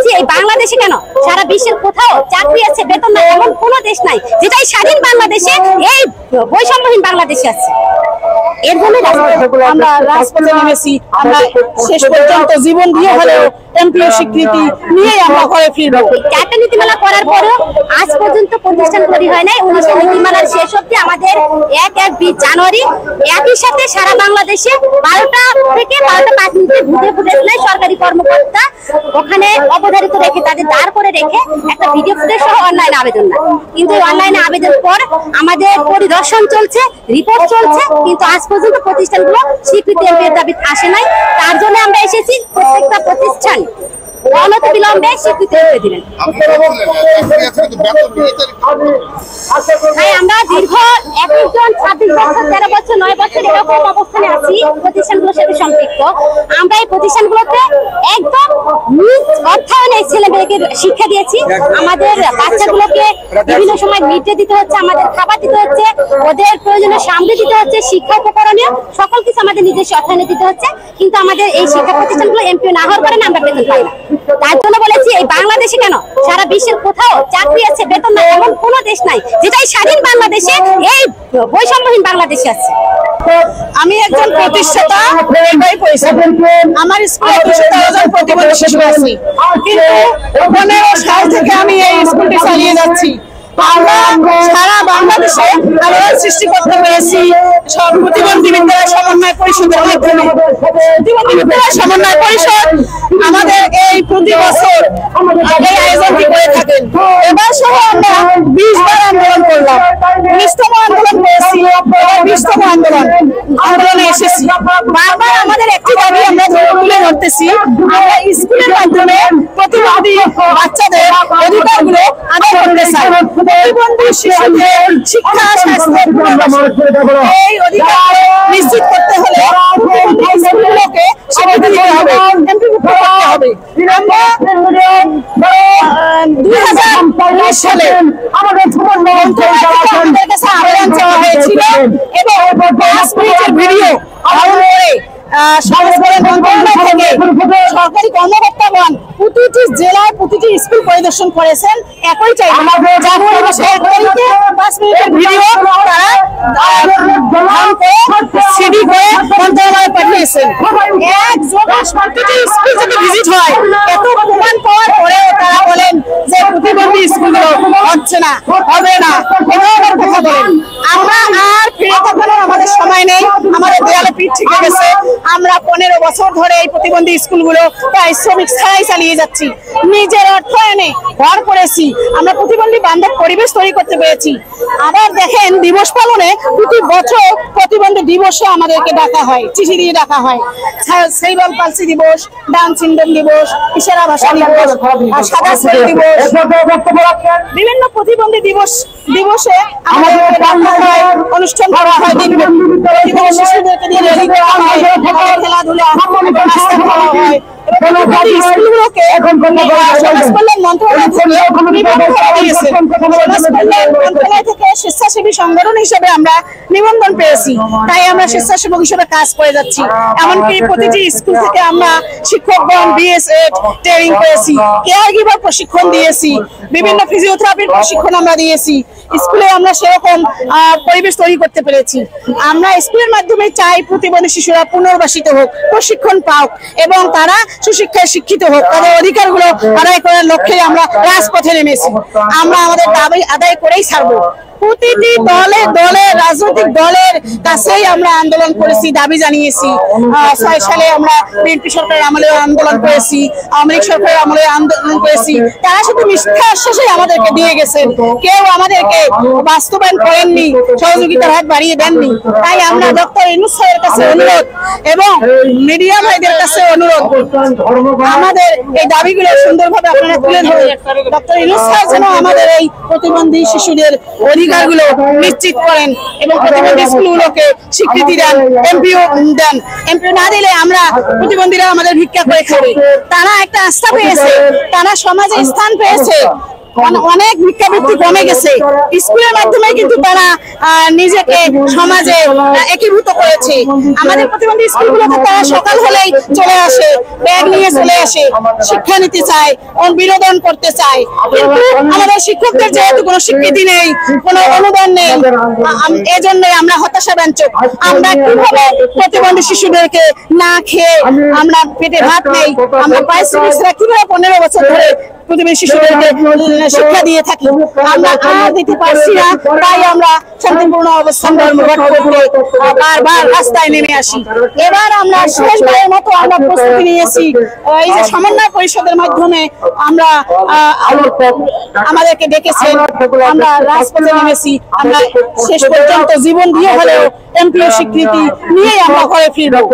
বলেছি এই বাংলাদেশে কেন সারা বিশ্বের কোথাও চাকরি আছে বেতন নাই এমন কোনো দেশ নাই যেটাই স্বাধীন বাংলাদেশে এই বৈষম্যহীন বাংলাদেশে আছে। এর জন্য আমরা রাজপথে নেমেছি। আমরা শেষ পর্যন্ত জীবন দিয়ে হলেও এমপিও স্বীকৃতি নিয়ে আমরা ঘরে ফিরবো। চারটা নীতিমালা করার পরও আজ পর্যন্ত প্রতিষ্ঠান তৈরি হয় নাই। 19 নীতিমালার শেষ অবধি আমাদের 1-20 জানুয়ারি একই সাথে সারা বাংলাদেশে 12টা থেকে 12টা 5 মিনিটে ঘুরে ঘুরে সরকারি কর্মকর্তা ওখানে অবধারিত রেখে তাদের দাঁড় করে রেখে একটা ভিডিও ফুটেজ সহ অনলাইনে আবেদন না, কিন্তু অনলাইনে আবেদন পর আমাদের পরিদর্শন চলছে, রিপোর্ট চলছে, কিন্তু আজ পর্যন্ত প্রতিষ্ঠানগুলো স্বীকৃতি দাবি আসে নাই। তার জন্য আমরা এসেছি প্রত্যেকটা প্রতিষ্ঠান অনতিবিলম্বে স্বীকৃতি দিলেন। আমরা দীর্ঘ 21 জন 26 বছর 13 বছর 9 বছর এরকম অবস্থানে আছি প্রতিষ্ঠানগুলোর সাথে সম্পৃক্ত। আমরা এই প্রতিষ্ঠানগুলোতে একদম নিজ অর্থায়নে ছেলে মেয়েকে শিক্ষা দিয়েছি। আমাদের বাচ্চাগুলোকে বিভিন্ন সময় মিড ডে দিতে হচ্ছে, আমাদের খাবার দিতে হচ্ছে, ওদের প্রয়োজনীয় সামগ্রী দিতে হচ্ছে, শিক্ষা উপকরণীয় সকল কিছু আমাদের নিজস্ব অর্থায়নে দিতে হচ্ছে। কিন্তু আমাদের এই শিক্ষা প্রতিষ্ঠানগুলো এমপিও না হওয়ার কারণে আমরা বেতন পাই না। তার জন্য বলেছি এই বাংলাদেশে কেন সারা বিশ্বের কোথাও চাকরি আছে বেতন নাই এমন কোনো দেশ নাই যেটাই স্বাধীন বাংলাদেশে এই বৈষম্যহীন বাংলাদেশে আছে। আমি একজন প্রতিষ্ঠাতা, আমার স্কুলে 213 জন প্রতিবন্ধী শিশু আছে, কিন্তু 15 সাল থেকে আমি এই স্কুলটি চালিয়ে যাচ্ছি। আমরা সারা বাংলাদেশে আলোড়ন সৃষ্টি করতে পেরেছি প্রতিবন্ধী বিদ্যালয় সমন্বয় পরিষদের মাধ্যমে। প্রতিবন্ধী বিদ্যালয় সমন্বয় পরিষদ আমাদের এই প্রতি বছর এই আয়োজনটি করে থাকেন। এবার সহ আমরা 20 বার আন্দোলন করলাম, 19তম আন্দোলন করেছি, 20তম আন্দোলনে এসেছি। বারবার আমাদের একটি দাবি আমরা তুলে ধরতেছি, আমরা স্কুলের মাধ্যমে প্রতিবন্ধী বাচ্চাদের অধিকারগুলো আদায় করতে চাই। প্রতিবন্ধী শিশুদের শিক্ষা, স্বাস্থ্য, এই অধিকার নিশ্চিত করতে হলে প্রতিবন্ধী স্কুলগুলোকে স্বীকৃতি দিতে হবে, এমপিভুক্ত করতে হবে। আমরা 2019 সালে আমাদের কাছে আবেদন চাওয়া হয়েছিল এবং 5 মিনিটের ভিডিও সংস্করণ মন্ত্রণালয় থেকে সরকারি কর্মকর্তাগণ প্রতিটি জেলায় প্রতিটি স্কুল পরিদর্শন করেছেন। একই চাই জানুয়ারি মাসে 1 তারিখে 5 মিনিটের ভিডিও তারা সিডি করে মন্ত্রণালয়ে পাঠিয়েছেন। প্রতিটি স্কুল যদি ভিজিট হয়, এত প্রমাণ পাওয়ার পরেও তারা বলেন যে প্রতিবন্ধী স্কুলগুলো হচ্ছে না, হবে না, এভাবে কথা বলেন। আমরা আর ফিরে তাকানোর আমাদের সময় নেই, আমাদের দেয়ালে পিঠ থেকে গেছে। আমরা 15 বছর ধরে এই প্রতিবন্ধী স্কুলগুলো প্রায় শ্রমিক ছাড়াই চালিয়ে যাচ্ছি, নিজের অর্থায়নে ঘর করেছি। আমরা প্রতিবন্ধী বান্ধব পরিবেশ তৈরি করতে পেরেছি। আবার দেখেন দিবস পালনে প্রতি বছর প্রতিবন্ধী দিবসে আমাদেরকে ডাকা হয়, চিঠি দিয়ে ডাকা হয়। সেরিব্রাল পালসি দিবস, ডাউন সিনড্রোম দিবস, ইশারা ভাষা দিবস, সাদা সেল দিবস, বিভিন্ন প্রতিবন্ধী দিবসে আমাদেরকে ডাকা হয়, অনুষ্ঠান করা হয়। শিশুদেরকে দিয়ে রেডি করা হয়, খেলাধুলা, নাস্তা খাওয়া হয়। স্কুলগুলোকে সমাজ কল্যাণ মন্ত্রণালয় থেকে স্বেচ্ছাসেবী সংগঠন হিসেবে আমরা নিবন্ধন পেয়েছি, তাই আমরা স্বেচ্ছাসেবক হিসেবে কাজ করে যাচ্ছি। এমনকি প্রতিটি স্কুল থেকে আমরা শিক্ষকগণ বিএসএড ট্রেনিং করেছি, কেয়ার গিভার প্রশিক্ষণ দিয়েছি, বিভিন্ন ফিজিওথেরাপির প্রশিক্ষণ আমরা দিয়েছি। স্কুলে আমরা সেরকম পরিবেশ তৈরি করতে পেরেছি। আমরা স্কুলের মাধ্যমে চাই প্রতিবন্ধী শিশুরা পুনর্বাসিত হোক, প্রশিক্ষণ পাওক এবং তারা সুশিক্ষায় শিক্ষিত হোক, তাদের অধিকারগুলো আদায় করার লক্ষ্যে আমরা রাজপথে নেমেছি। আমরা আমাদের দাবি আদায় করেই ছাড়বো। প্রতিটি দলের রাজনৈতিক দলের কাছেই আমরা আন্দোলন করেছি, দাবি জানিয়েছি। 6 সালে আমরা বিএনপি সরকারের আমলে আন্দোলন করেছি, আওয়ামী লীগ সরকারের আমলে আন্দোলন করেছি। তারা শুধু মিথ্যা আশ্বাসে আমাদেরকে দিয়ে গেছেন, কেউ আমাদেরকে বাস্তবায়ন করেননি, সহযোগিতার হাত বাড়িয়ে দেননি। তাই আমরা ডক্টর ইউনূস স্যারের কাছে অনুরোধ এবং মিডিয়া ভাইদের কাছে অনুরোধ, আমাদের এই দাবিগুলো সুন্দরভাবে আপনারা তুলে ধরুন। ডক্টর ইউনূস স্যার যেন আমাদের এই প্রতিবন্ধী শিশুদের অধিকারগুলো নিশ্চিত করেন এবং প্রতিবন্ধী স্কুলগুলোকে স্বীকৃতি দেন, এমপিও দেন। এমপিও না দিলে আমরা প্রতিবন্ধীরা আমাদের ভিক্ষা করে খাবে। তারা একটা আস্থা পেয়েছে, তারা সমাজে স্থান পেয়েছে, অনেক ভিক্ষাবৃত্তি কমে গেছে। স্কুলের মাধ্যমে কিন্তু তারা নিজেকে সমাজে একীভূত করেছে। আমাদের প্রতিবন্ধী স্কুলগুলোতে তারা সকাল হলেই চলে আসে, ব্যাগ নিয়ে চলে আসে, শিক্ষা নিতে চায়, বিনোদন করতে চায়। কিন্তু আমাদের শিক্ষকদের যেহেতু কোনো স্বীকৃতি নেই, কোনো অনুদান নেই, এজন্যই আমরা হতাশাব্যঞ্জক। আমরা কিভাবে প্রতিবন্ধী শিশুদেরকে না খেয়ে আমরা পেটে ভাত নেই, আমরা পারিশ্রমিক ছাড়া কিভাবে 15 বছর ধরে প্রতিবন্ধী শিশুদেরকে শিক্ষা দিয়ে থাকি, আমরা আর দিতে পারছি না। তাই আমরা শান্তিপূর্ণ অবস্থান ধর্মঘট করতে বারবার রাস্তায় নেমে আসি। এবার আমরা শেষবারের মতো আমরা প্রস্তুতি নিয়েছি। এই যে সমন্বয় পরিষদের মাধ্যমে আমরা আমাদেরকে ডেকেছেন, আমরা রাজপথে নেমেছি। আমরা শেষ পর্যন্ত জীবন দিয়ে হলেও এমপিও স্বীকৃতি নিয়ে আমরা ঘরে ফিরবো।